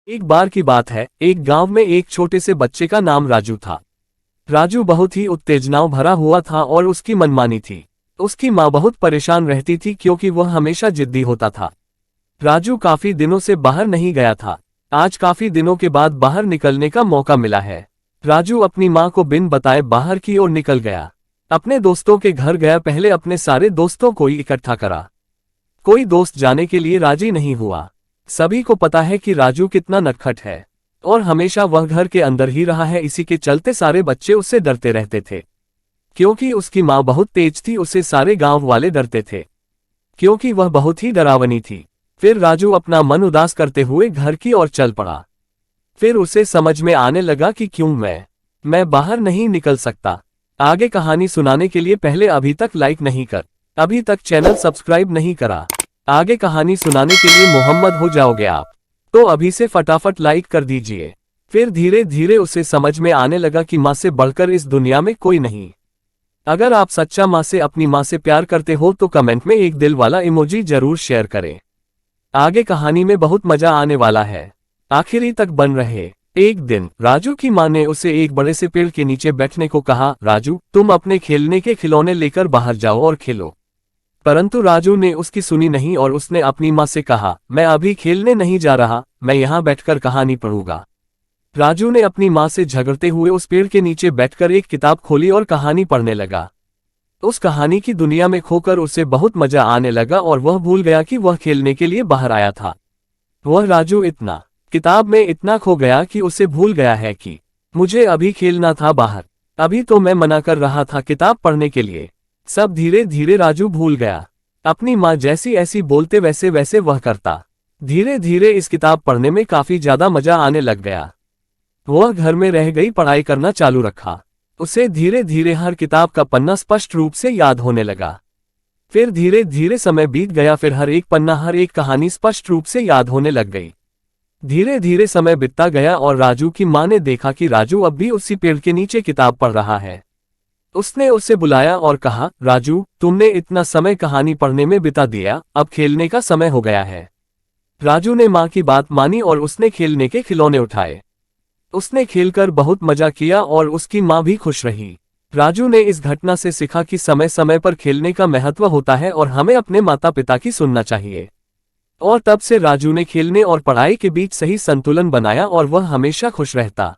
एक बार की बात है, एक गांव में एक छोटे से बच्चे का नाम राजू था। राजू बहुत ही उत्तेजनाओं भरा हुआ था और उसकी मनमानी थी। उसकी माँ बहुत परेशान रहती थी क्योंकि वह हमेशा जिद्दी होता था। राजू काफी दिनों से बाहर नहीं गया था। आज काफी दिनों के बाद बाहर निकलने का मौका मिला है। राजू अपनी माँ को बिन बताए बाहर की ओर निकल गया। अपने दोस्तों के घर गया। पहले अपने सारे दोस्तों को इकट्ठा करा। कोई दोस्त जाने के लिए राजी नहीं हुआ। सभी को पता है कि राजू कितना नटखट है और हमेशा वह घर के अंदर ही रहा है। इसी के चलते सारे बच्चे उससे डरते रहते थे। क्योंकि उसकी माँ बहुत तेज थी, उससे सारे गांव वाले डरते थे क्योंकि वह बहुत ही डरावनी थी। फिर राजू अपना मन उदास करते हुए घर की ओर चल पड़ा। फिर उसे समझ में आने लगा कि क्यों मैं बाहर नहीं निकल सकता। आगे कहानी सुनाने के लिए पहले अभी तक लाइक नहीं कर, अभी तक चैनल सब्सक्राइब नहीं करा, आगे कहानी सुनाने के लिए मोहम्मद हो जाओगे आप, तो अभी से फटाफट लाइक कर दीजिए। फिर धीरे धीरे उसे समझ में आने लगा कि माँ से बढ़कर इस दुनिया में कोई नहीं। अगर आप सच्चा माँ से अपनी माँ से प्यार करते हो तो कमेंट में एक दिल वाला इमोजी जरूर शेयर करें। आगे कहानी में बहुत मजा आने वाला है, आखिरी तक बन रहे। एक दिन राजू की माँ ने उसे एक बड़े से पेड़ के नीचे बैठने को कहा। राजू, तुम अपने खेलने के खिलौने लेकर बाहर जाओ और खेलो। परंतु राजू ने उसकी सुनी नहीं और उसने अपनी माँ से कहा, मैं अभी खेलने नहीं जा रहा, मैं यहाँ बैठकर कहानी पढ़ूंगा। राजू ने अपनी माँ से झगड़ते हुए उस पेड़ के नीचे बैठकर एक किताब खोली और कहानी पढ़ने लगा। उस कहानी की दुनिया में खोकर उसे बहुत मजा आने लगा और वह भूल गया कि वह खेलने के लिए बाहर आया था। वह राजू इतना किताब में इतना खो गया कि उसे भूल गया है कि मुझे अभी खेलना था बाहर, अभी तो मैं मना कर रहा था किताब पढ़ने के लिए। सब धीरे धीरे राजू भूल गया। अपनी माँ जैसी ऐसी बोलते वैसे वैसे वह करता। धीरे धीरे इस किताब पढ़ने में काफी ज्यादा मजा आने लग गया। वह घर में रह गई पढ़ाई करना चालू रखा। उसे धीरे धीरे हर किताब का पन्ना स्पष्ट रूप से याद होने लगा। फिर धीरे धीरे समय बीत गया। फिर हर एक पन्ना, हर एक कहानी स्पष्ट रूप से याद होने लग गई। धीरे धीरे समय बीतता गया और राजू की माँ ने देखा कि राजू अब भी उसी पेड़ के नीचे किताब पढ़ रहा है। उसने उसे बुलाया और कहा, राजू, तुमने इतना समय कहानी पढ़ने में बिता दिया, अब खेलने का समय हो गया है। राजू ने माँ की बात मानी और उसने खेलने के खिलौने उठाए। उसने खेलकर बहुत मजा किया और उसकी माँ भी खुश रही। राजू ने इस घटना से सीखा कि समय समय पर खेलने का महत्व होता है और हमें अपने माता पिता की सुनना चाहिए। और तब से राजू ने खेलने और पढ़ाई के बीच सही संतुलन बनाया और वह हमेशा खुश रहता।